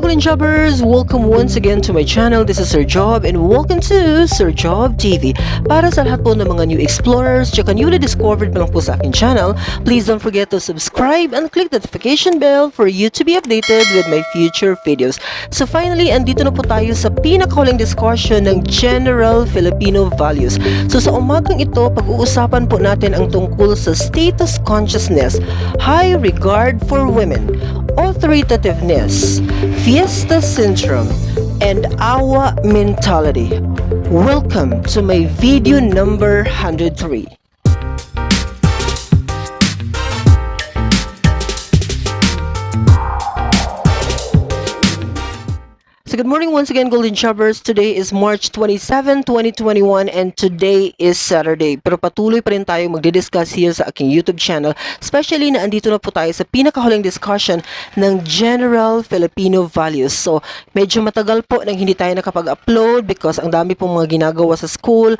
Golden Jobbers! Welcome once again to my channel. This is Sir Job and welcome to Sir Job TV. Para sa lahat po ng mga new explorers tsaka newly discovered pa lang po sa aking channel, please don't forget to subscribe and click the notification bell for you to be updated with my future videos. So finally, andito na po tayo sa pinakahuling discussion ng General Filipino Values. So sa umagang ito, pag-uusapan po natin ang tungkol sa status consciousness, high regard for women, authoritativeness, Fiesta syndrome, and awa mentality. Welcome to my video number 103. So good morning once again, Golden Jobbers. Today is March 27, 2021 and today is Saturday. Pero patuloy pa rin tayo magdidiscuss here sa aking YouTube channel, especially na andito na po tayo sa pinakahuling discussion ng General Filipino Values. So medyo matagal po nang hindi tayo nakapag-upload because ang dami pong mga ginagawa sa school,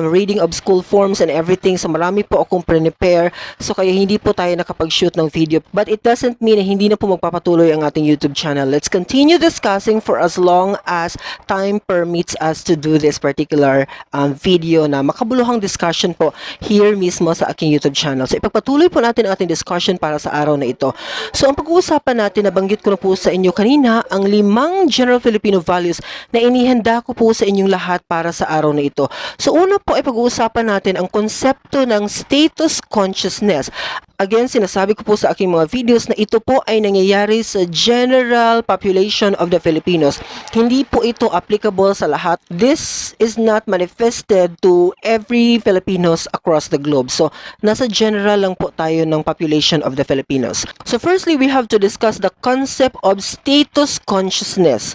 reading of school forms and everything. So marami po akong prepare. So kaya hindi po tayo nakapag-shoot ng video. But it doesn't mean na hindi na po magpapatuloy ang ating YouTube channel. Let's continue discussing for as long as time permits us to do this particular video na makabuluhang discussion po here mismo sa aking YouTube channel. So ipagpatuloy po natin ang ating discussion para sa araw na ito. So ang pag-uusapan natin, nabanggit ko na po sa inyo kanina, ang 5 General Filipino Values na inihanda ko po sa inyong lahat para sa araw na ito. So una po ay pag-uusapan natin ang konsepto ng status consciousness. Again, sinasabi ko po sa aking mga videos na ito po ay nangyayari sa general population of the Filipinos. Hindi po ito applicable sa lahat. This is not manifested to every Filipinos across the globe. So, nasa general lang po tayo ng population of the Filipinos. So, firstly, we have to discuss the concept of status consciousness.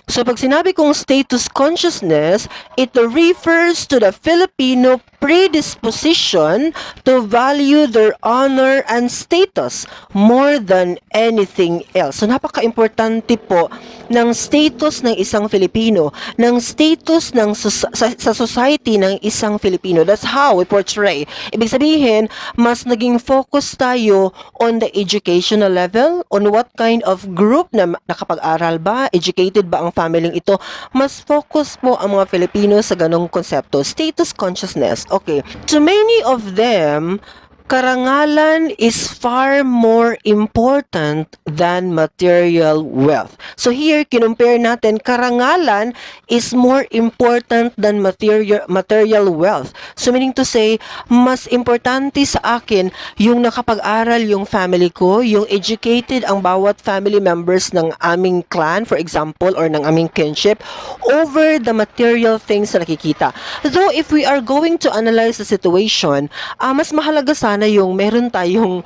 So, pag sinabi kong status consciousness, it refers to the Filipino predisposition to value their honor and status more than anything else. So, napaka-importante po ng status ng isang Filipino, ng status ng sa society ng isang Filipino. That's how we portray. Ibig sabihin, mas naging focus tayo on the educational level, on what kind of group na nakapag-aral ba, educated ba ang family ito. Mas focus po ang mga Filipino sa ganong konsepto. Status consciousness. Okay. To many of them, karangalan is far more important than material wealth. So here, kinumpare natin, karangalan is more important than material wealth. So meaning to say, mas importante sa akin yung nakapag-aral yung family ko, yung educated ang bawat family members ng aming clan, for example, or ng aming kinship, over the material things na nakikita. Though if we are going to analyze the situation, mas mahalaga sana yung meron tayong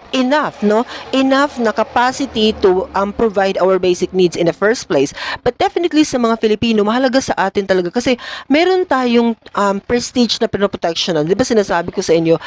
enough na capacity to provide our basic needs in the first place. But definitely sa mga Filipino, mahalaga sa atin talaga kasi meron tayong prestige na pinoproteksyonan. Di ba sinasabi ko sa inyo,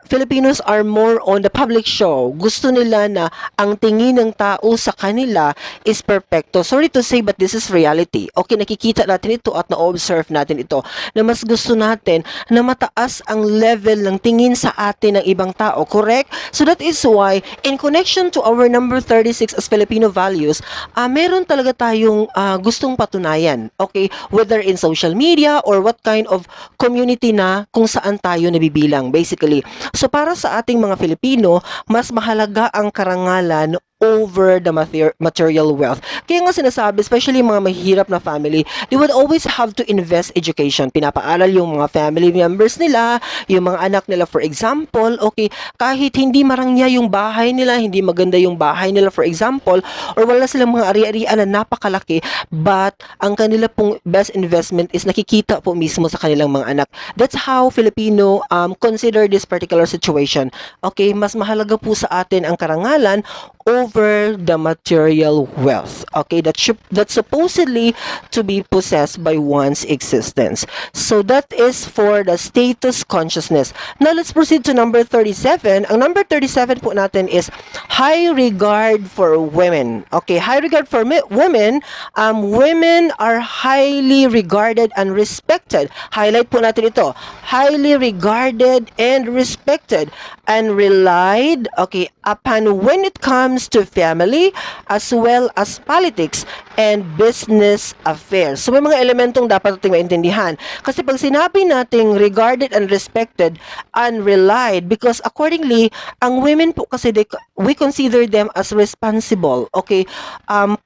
Filipinos are more on the public show. Gusto nila na ang tingin ng tao sa kanila is perfecto. Sorry to say, but this is reality. Okay, nakikita natin ito at na-observe natin ito na mas gusto natin na mataas ang level ng tingin sa atin ng ibang tao, correct? So that is why, in connection to our number 36 as Filipino values, meron talaga tayong gustong patunayan, okay? Whether in social media or what kind of community na kung saan tayo nabibilang, basically. So para sa ating mga Filipino, mas mahalaga ang karangalan over the material wealth. Kaya nga sinasabi, especially mga mahihirap na family, they would always have to invest education. Pinapaaral yung mga family members nila, yung mga anak nila, for example, okay, kahit hindi marangya yung bahay nila, hindi maganda yung bahay nila, for example, or wala silang mga ari-arian na napakalaki, but ang kanila pong best investment is nakikita po mismo sa kanilang mga anak. That's how Filipino consider this particular situation. Okay, mas mahalaga po sa atin ang karangalan over the material wealth, okay, that's supposedly to be possessed by one's existence. So that is for the status consciousness. Now let's proceed to number 37. Ang number 37 po natin is high regard for women. Okay, high regard for women. Women are highly regarded and respected. Highlight po natin ito. Highly regarded and respected and relied, okay, upon when it comes comes to family as well as politics and business affairs. So may mga elementong dapat nating maintindihan. Kasi pag sinabi nating regarded and respected and relied, because accordingly, ang women po kasi we consider them as responsible, okay?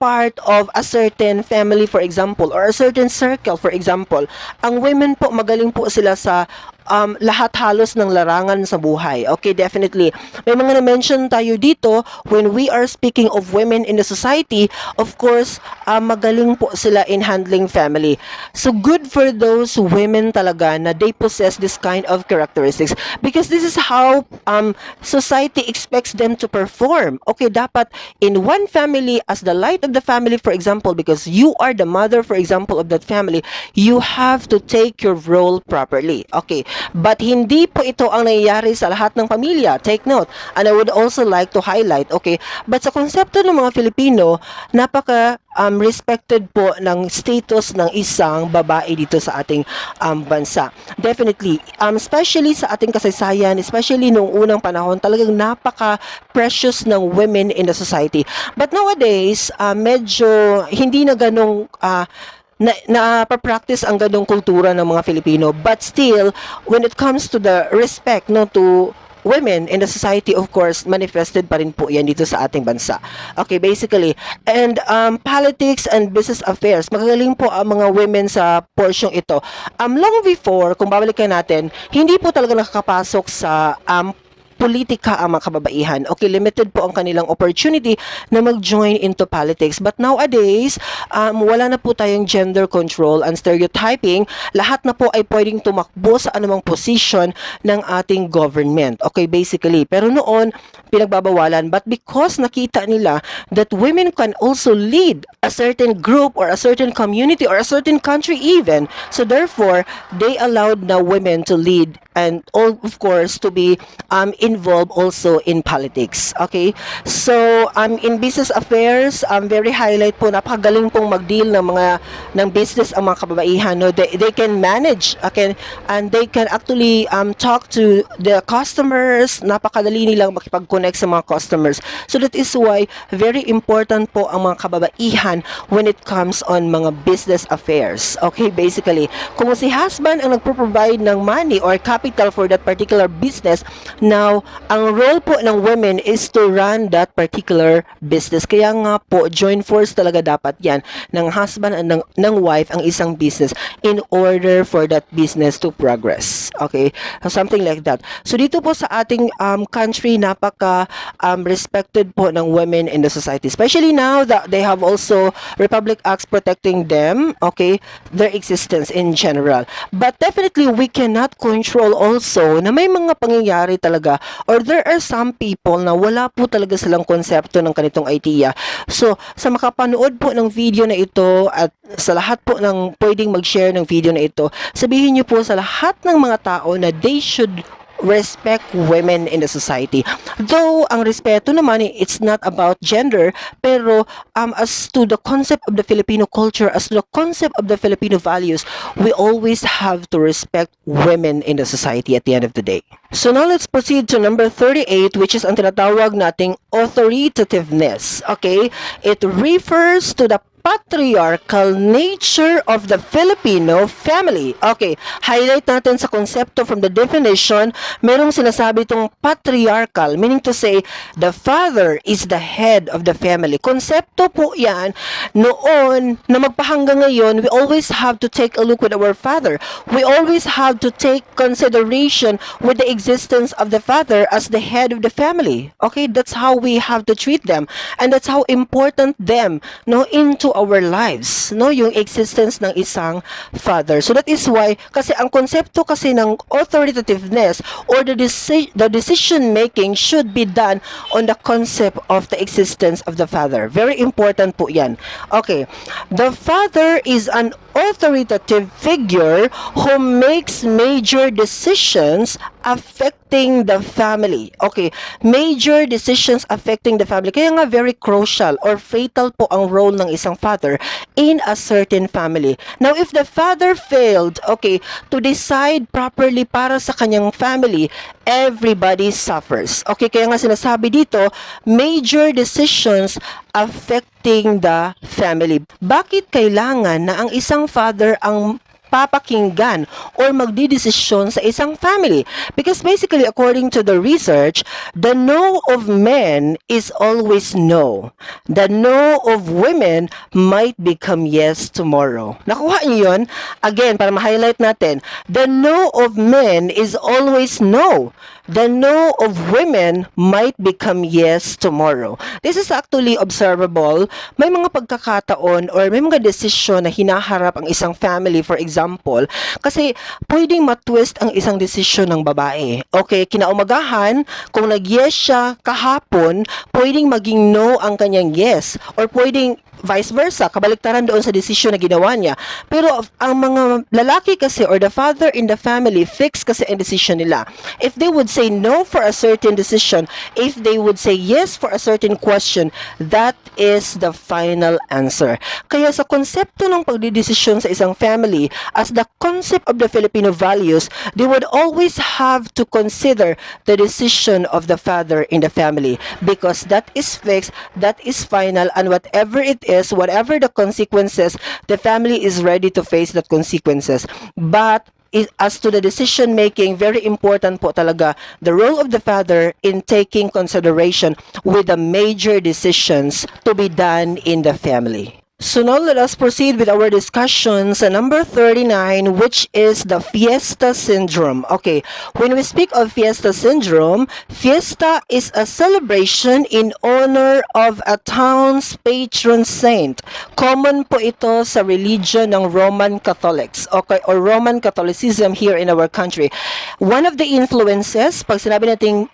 Part of a certain family, for example, or a certain circle, for example. Ang women po, magaling po sila sa lahat halos ng larangan sa buhay. Okay, definitely. May mga na-mention tayo dito when we are speaking of women in the society, of course, magaling po sila in handling family. So, good for those women talaga na they possess this kind of characteristics because this is how society expects them to perform. Okay, dapat in one family, as the light of the family, for example, because you are the mother, for example, of that family, you have to take your role properly. Okay, but hindi po ito ang nangyayari sa lahat ng pamilya. Take note. And I would also like to highlight, okay, but sa konsepto ng mga Filipino, napaka respected po ng status ng isang babae dito sa ating bansa. Definitely, especially sa ating kasaysayan, especially noong unang panahon, talagang napaka-precious ng women in the society. But nowadays, medyo hindi na ganong na-practice ang ganong kultura ng mga Filipino, but still when it comes to the respect to women in the society, of course, manifested pa rin po yan dito sa ating bansa. Okay, basically. And politics and business affairs, magagaling po ang mga women sa porsyong ito. Long before, kung babalikan natin, hindi po talaga nakakapasok sa politika ang mga kababaihan. Okay, limited po ang kanilang opportunity na mag-join into politics. But nowadays, wala na po tayong gender control and stereotyping. Lahat na po ay pwedeng tumakbo sa anumang position ng ating government. Okay, basically. Pero noon, pinagbabawalan. But because nakita nila that women can also lead a certain group or a certain community or a certain country even. So therefore, they allowed now women to lead and all, of course, to be involved also in politics. Okay? So, in business affairs, very highlight po, napakagaling pong mag-deal ng business ang mga kababaihan. No? They can manage, okay? And they can actually talk to the customers. Napakadali nilang makipag-connect sa mga customers. So, that is why very important po ang mga kababaihan when it comes on mga business affairs. Okay? Basically, kung si husband ang nagpo-provide ng money or capital for that particular business, now, ang role po ng women is to run that particular business. Kaya nga po, joint force talaga dapat yan ng husband and ng wife ang isang business in order for that business to progress. Okay? Something like that. So, dito po sa ating country, napaka respected po ng women in the society. Especially now that they have also Republic Acts protecting them, okay, their existence in general. But definitely, we cannot control also na may mga pangyayari talaga or there are some people na wala po talaga silang konsepto ng ganitong idea. So, sa makapanood po ng video na ito at sa lahat po ng pwedeng mag-share ng video na ito, sabihin niyo po sa lahat ng mga tao na they should respect women in the society. Though, ang respeto naman, it's not about gender, pero as to the concept of the Filipino culture, as to the concept of the Filipino values, we always have to respect women in the society at the end of the day. So now let's proceed to number 38, which is ang tinatawag nating authoritativeness. Okay? It refers to the patriarchal nature of the Filipino family. Okay, highlight natin sa konsepto from the definition, merong sinasabi itong patriarchal, meaning to say, the father is the head of the family. Konsepto po yan, noon na magpahanggang ngayon, we always have to take a look with our father. We always have to take consideration with the existence of the father as the head of the family. Okay, that's how we have to treat them. And that's how important them, into our lives, yung existence ng isang father. So that is why, kasi ang konsepto kasi ng authoritativeness or the decision making should be done on the concept of the existence of the father. Very important po yan. Okay, the father is an authoritative figure who makes major decisions affecting the family. Okay, major decisions affecting the family. Kaya nga very crucial or fatal po ang role ng isang father in a certain family. Now, if the father failed, okay, to decide properly para sa kanyang family, everybody suffers. Okay, kaya nga sinasabi dito, major decisions affecting the family. Bakit kailangan na ang isang father ang papakinggan or magdidesisyon sa isang family? Because basically, according to the research, the no of men is always no. The no of women might become yes tomorrow. Nakuha niyo yun? Again, para ma-highlight natin, the no of men is always no. The no of women might become yes tomorrow. This is actually observable. May mga pagkakataon or may mga desisyon na hinaharap ang isang family, for example, kasi pwedeng matwist ang isang desisyon ng babae. Okay, kinaumagahan, kung nag-yes siya kahapon, pwedeng maging no ang kanyang yes. Or pwedeng vice versa, kabaliktaran doon sa desisyon na ginawa niya. Pero ang mga lalaki kasi or the father in the family, fix kasi ang decision nila. If they would say no for a certain decision, if they would say yes for a certain question, that is the final answer. Kaya sa konsepto ng pagdidesisyon sa isang family, as the concept of the Filipino values, they would always have to consider the decision of the father in the family because that is fixed, that is final, and whatever it is, whatever the consequences, the family is ready to face that consequences. But as to the decision making, very important po talaga the role of the father in taking consideration with the major decisions to be done in the family. So now let us proceed with our discussion sa number 39, which is the Fiesta syndrome. Okay, when we speak of Fiesta syndrome, Fiesta is a celebration in honor of a town's patron saint. Common po ito sa religion ng Roman Catholics, okay, or Roman Catholicism here in our country. One of the influences, pag sinabi nating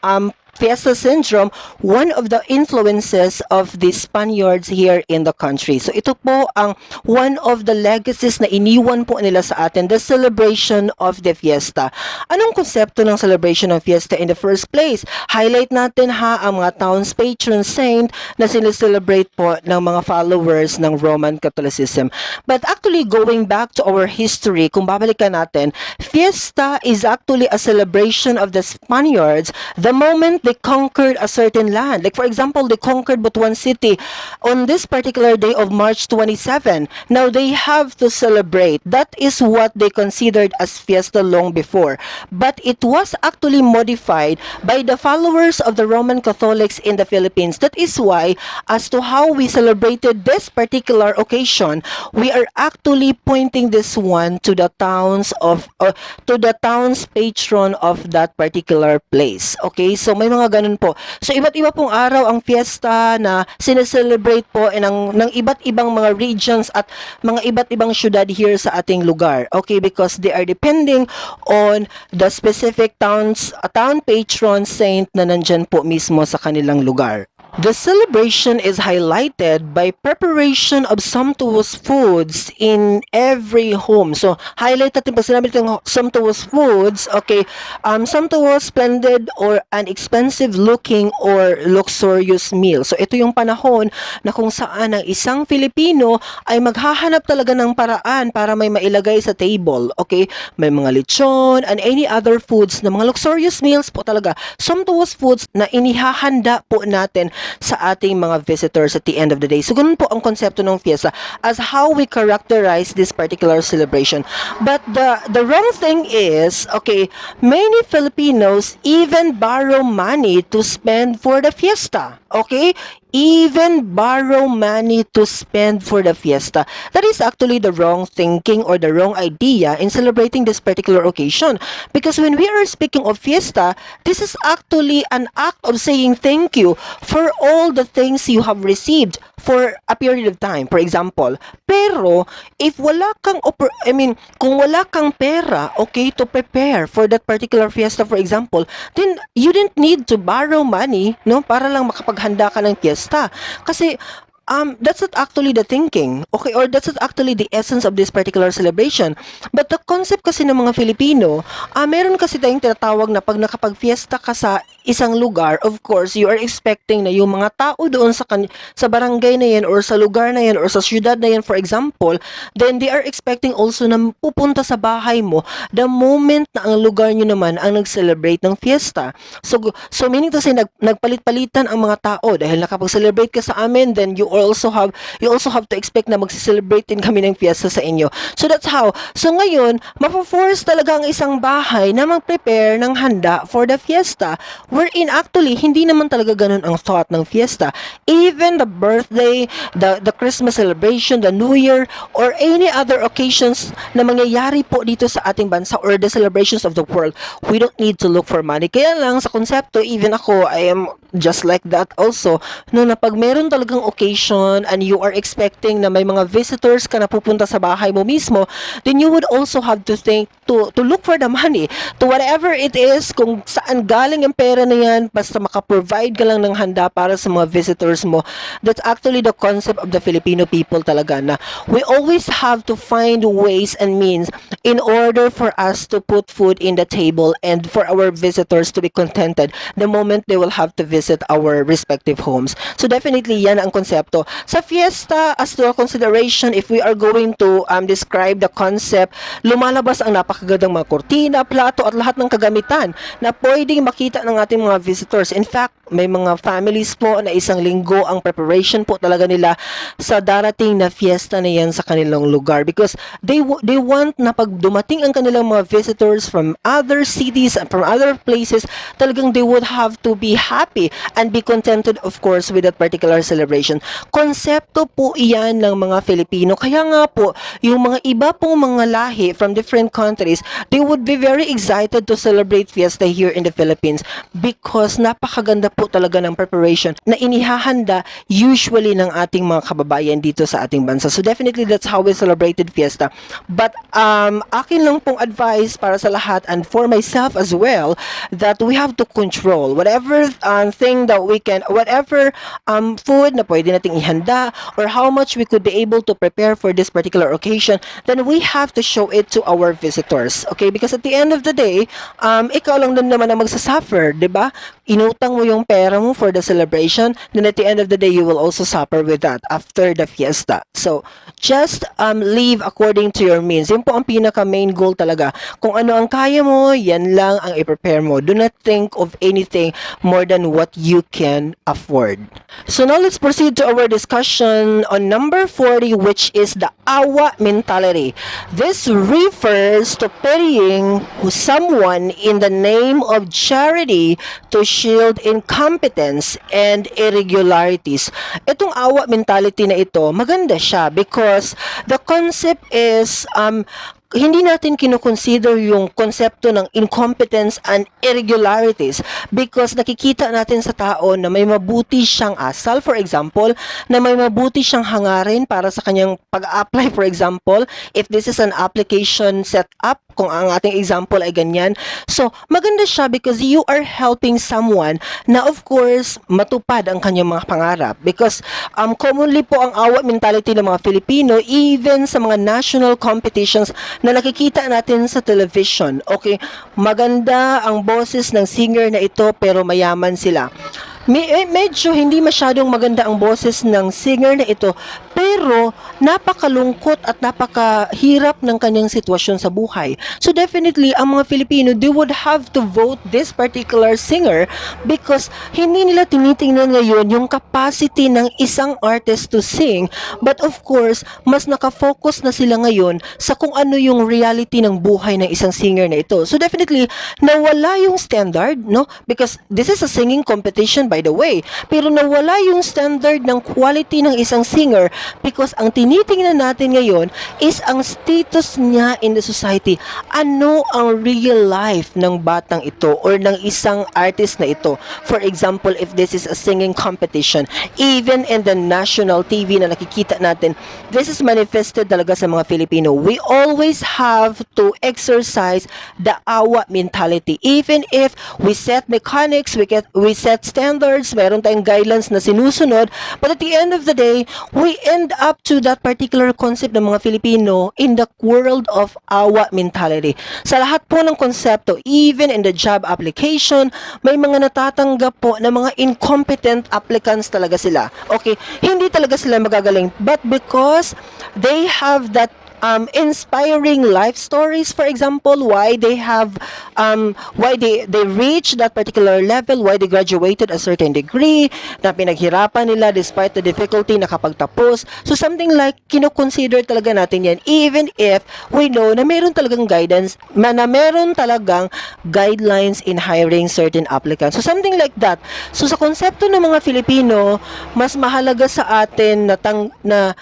Fiesta syndrome, one of the influences of the Spaniards here in the country. So ito po ang one of the legacies na iniwan po nila sa atin, the celebration of the fiesta. Anong konsepto ng celebration ng fiesta in the first place? Highlight natin ang mga town's patron saint na sineselebrate po ng mga followers ng Roman Catholicism. But actually, going back to our history, kung babalikan natin, fiesta is actually a celebration of the Spaniards the moment they conquered a certain land. Like for example, they conquered Butuan City on this particular day of March 27. Now they have to celebrate. That is what they considered as fiesta long before. But it was actually modified by the followers of the Roman Catholics in the Philippines. That is why, as to how we celebrated this particular occasion, we are actually pointing this one to the town's patron of that particular place. Okay, so may mga ganun po. So iba't iba pong araw ang fiesta na sineselebrate po ng iba't ibang mga regions at mga iba't ibang syudad here sa ating lugar. Okay, because they are depending on the specific town patron saint na nandyan po mismo sa kanilang lugar. The celebration is highlighted by preparation of sumptuous foods in every home. So, highlight natin pag sinabi natin sumptuous foods, okay, sumptuous, splendid, or an expensive looking or luxurious meal. So, ito yung panahon na kung saan ang isang Filipino ay maghahanap talaga ng paraan para may mailagay sa table, okay? May mga lechon and any other foods na mga luxurious meals po talaga. Sumptuous foods na inihahanda po natin sa ating mga visitors at the end of the day. So, ganun po ang konsepto ng fiesta as how we characterize this particular celebration. But the wrong thing is, okay, many Filipinos even borrow money to spend for the fiesta. Okay? Even borrow money to spend for the fiesta. That is actually the wrong thinking or the wrong idea in celebrating this particular occasion. Because when we are speaking of fiesta, this is actually an act of saying thank you for all the things you have received for a period of time, for example. Pero, if wala kang, kung wala kang pera, okay, to prepare for that particular fiesta, for example, then you didn't need to borrow money, no, para lang makapaghanda ka ng fiesta. Kasi, that's not actually the thinking, okay, or that's not actually the essence of this particular celebration. But the concept kasi ng mga Filipino, meron kasi tayong tinatawag na pag nakapag-fiesta ka sa isang lugar, of course, you are expecting na yung mga tao doon sa barangay na yan or sa lugar na yan or sa syudad na yan, for example, then they are expecting also na pupunta sa bahay mo the moment na ang lugar nyo naman ang nag-celebrate ng fiesta. So meaning to say, nagpalit-palitan ang mga tao dahil nakapag-celebrate ka sa amin, then you also have to expect na mag-celebrate din kami ng fiesta sa inyo. So that's how. So ngayon, mapo-force talaga ang isang bahay na mag-prepare ng handa for the fiesta, wherein actually hindi naman talaga ganun ang thought ng fiesta. Even the birthday, the Christmas celebration, the New Year, or any other occasions na mangyayari po dito sa ating bansa or the celebrations of the world, we don't need to look for money. Kaya lang sa konsepto, even ako, I am just like that also, no, na pag meron talagang occasion and you are expecting na may mga visitors ka na pupunta sa bahay mo mismo, then you would also have to think to look for the money, to whatever it is, kung saan galing ang pera na yan, basta makaprovide ka lang ng handa para sa mga visitors mo. That's actually the concept of the Filipino people talaga, na we always have to find ways and means in order for us to put food in the table and for our visitors to be contented the moment they will have to visit our respective homes. So definitely yan ang konsepto. Sa fiesta, as to a consideration, if we are going to describe the concept, lumalabas ang napakagandang mga kortina, plato at lahat ng kagamitan na pwedeng makita ng ating mga visitors. In fact, may mga families po na isang linggo ang preparation po talaga nila sa darating na fiesta na yan sa kanilang lugar, because they want na pag dumating ang kanilang mga visitors from other cities and from other places, talagang they would have to be happy and be contented, of course, with that particular celebration. Konsepto po iyan ng mga Filipino. Kaya nga po, yung mga iba pong mga lahi from different countries, they would be very excited to celebrate fiesta here in the Philippines because napakaganda po talaga ng preparation na inihahanda usually ng ating mga kababayan dito sa ating bansa. So definitely that's how we celebrated fiesta. But akin lang pong advice para sa lahat and for myself as well, that we have to control whatever thing that we can, whatever food na pwede nating ihanda or how much we could be able to prepare for this particular occasion, then we have to show it to our visitors. Okay? Because at the end of the day, ikaw lang din naman ang magsasuffer, di ba? Inutang mo yung pera mo for the celebration, then at the end of the day, you will also suffer with that after the fiesta. So, just live according to your means. Yun po ang pinaka-main goal talaga. Kung ano ang kaya mo, yan lang ang i-prepare mo. Do not think of anything more than what you can afford. So now let's proceed to our discussion on number 40, which is the awa mentality. This refers to pitying someone in the name of charity to shield incompetence and irregularities. Itong awa mentality na ito, maganda siya because the concept is hindi natin kinoconsider yung konsepto ng incompetence and irregularities because nakikita natin sa tao na may mabuti siyang asal, for example, na may mabuti siyang hangarin para sa kanyang pag-apply, for example, if this is an application setup, kung ang ating example ay ganyan. So, maganda siya because you are helping someone na of course matupad ang kanyang mga pangarap because commonly po ang awa mentality ng mga Filipino even sa mga national competitions na nakikita natin sa television. Okay, maganda ang boses ng singer na ito pero mayaman sila. Medyo hindi masyadong maganda ang boses ng singer na ito pero napakalungkot at napakahirap ng kanyang sitwasyon sa buhay. So definitely, ang mga Filipino, they would have to vote this particular singer because hindi nila tinitingnan ngayon yung capacity ng isang artist to sing, but of course, mas nakafocus na sila ngayon sa kung ano yung reality ng buhay ng isang singer na ito. So definitely, nawala yung standard, no? Because this is a singing competition by the way, pero nawala yung standard ng quality ng isang singer Because ang tinitingnan natin ngayon is ang status niya in the society. Ano ang real life ng batang ito or ng isang artist na ito? For example, if this is a singing competition, even in the national TV na nakikita natin, this is manifested talaga sa mga Filipino. We always have to exercise the awa mentality. Even if we set mechanics, we set standards, meron tayong guidelines na sinusunod, but at the end of the day, we end up to that particular concept ng mga Filipino in the world of awa mentality. Sa lahat po ng konsepto, even in the job application, may mga natatanggap po na mga incompetent applicants talaga sila. Okay, hindi talaga sila magagaling, but because they have that inspiring life stories, for example, why they have why they reach that particular level, why they graduated a certain degree, na pinaghirapan nila despite the difficulty nakapagtapos. So something like kino-consider talaga natin yan, even if we know na meron talagang guidance, na meron talagang guidelines in hiring certain applicants. So something like that. So sa konsepto ng mga Filipino, mas mahalaga sa atin na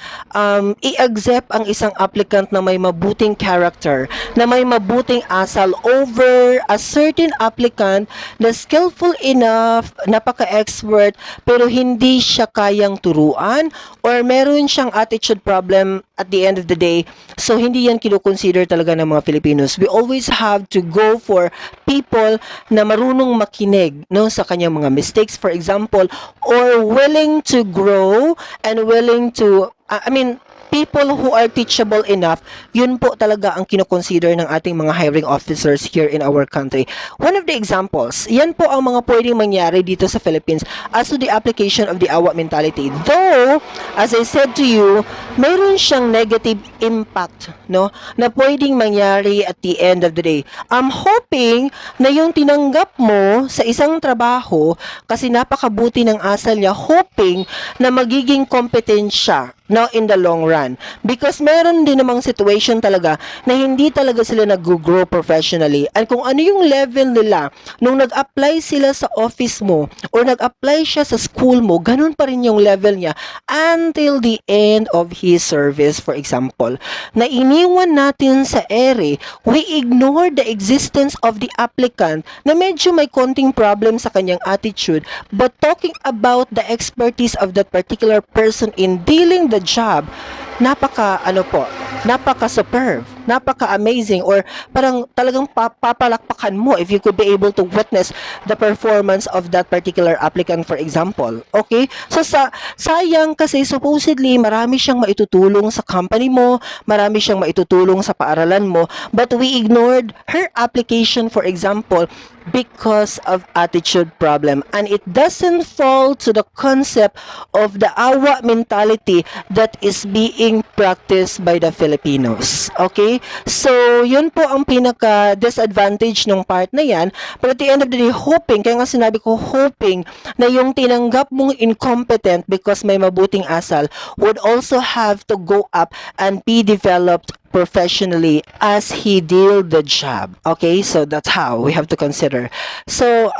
i-accept ang isang applicant na may mabuting character, na may mabuting asal over a certain applicant na skillful enough, napaka-expert, pero hindi siya kayang turuan or meron siyang attitude problem at the end of the day. So hindi yan kino-consider talaga ng mga Filipinos. We always have to go for people na marunong makinig, no, sa kanyang mga mistakes, for example, or willing to grow and willing to people who are teachable enough. Yun po talaga ang kino-consider ng ating mga hiring officers here in our country. One of the examples, yan po ang mga pwedeng mangyari dito sa Philippines as to the application of the awa mentality. Though, as I said to you, mayroon siyang negative impact, no, na pwedeng mangyari at the end of the day. I'm hoping na yung tinanggap mo sa isang trabaho kasi napakabuti ng asal niya, hoping na magiging competent siya, no, in the long run. Because meron din namang situation talaga na hindi talaga sila nag-grow professionally. And kung ano yung level nila nung nag-apply sila sa office mo or nag-apply siya sa school mo, ganun pa rin yung level niya until the end of his service, for example. Na iniwan natin sa ere, we ignore the existence of the applicant na medyo may konting problem sa kanyang attitude, but talking about the expertise of that particular person in dealing the job, napaka superb, napaka amazing, or parang talagang papalakpakan mo if you could be able to witness the performance of that particular applicant, for example. Okay, so sayang kasi supposedly marami siyang maitutulong sa company mo, marami siyang maitutulong sa paaralan mo, but we ignored her application, for example, because of attitude problem, and it doesn't fall to the concept of the awa mentality that is being practiced by the Filipinos. Okay, so yun po ang pinaka disadvantage ng part na yan, but at the end of the day, hoping, kaya nga sinabi ko hoping, na yung tinanggap mong incompetent because may mabuting asal would also have to go up and be developed professionally as he deal the job. Okay, so that's how we have to consider. So,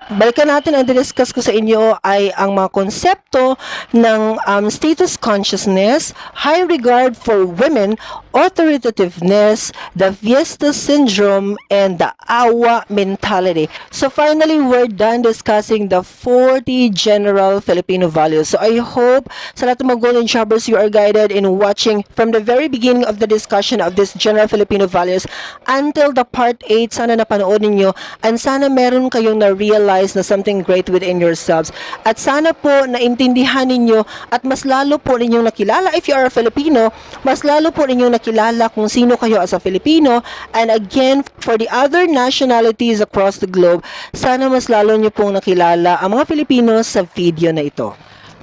balikan natin, ang discuss ko sa inyo ay ang mga konsepto ng status consciousness, high regard for women, authoritativeness, the Fiesta syndrome, and the awa mentality. So finally, we're done discussing the 40 General Filipino Values. So I hope sa lahat ng mga golden shoppers, you are guided in watching from the very beginning of the discussion of this General Filipino Values until the part 8. Sana napanood ninyo, and sana meron kayong na-realize na something great within yourselves. At sana po naintindihan ninyo at mas lalo po ninyong nakilala, if you are a Filipino, mas lalo po ninyong nakilala kung sino kayo as a Filipino. And again, for the other nationalities across the globe, sana mas lalo nyo pong nakilala ang mga Filipinos sa video na ito.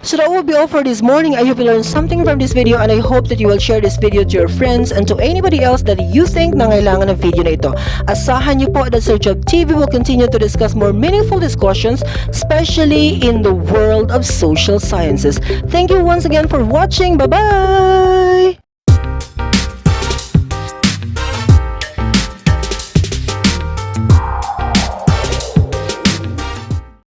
So that will be all for this morning. I hope you learned something from this video, and I hope that you will share this video to your friends and to anybody else that you think na ngailangan ng video na ito. Asahan niyo po that Sir Job TV will continue to discuss more meaningful discussions, especially in the world of social sciences. Thank you once again for watching. Bye-bye!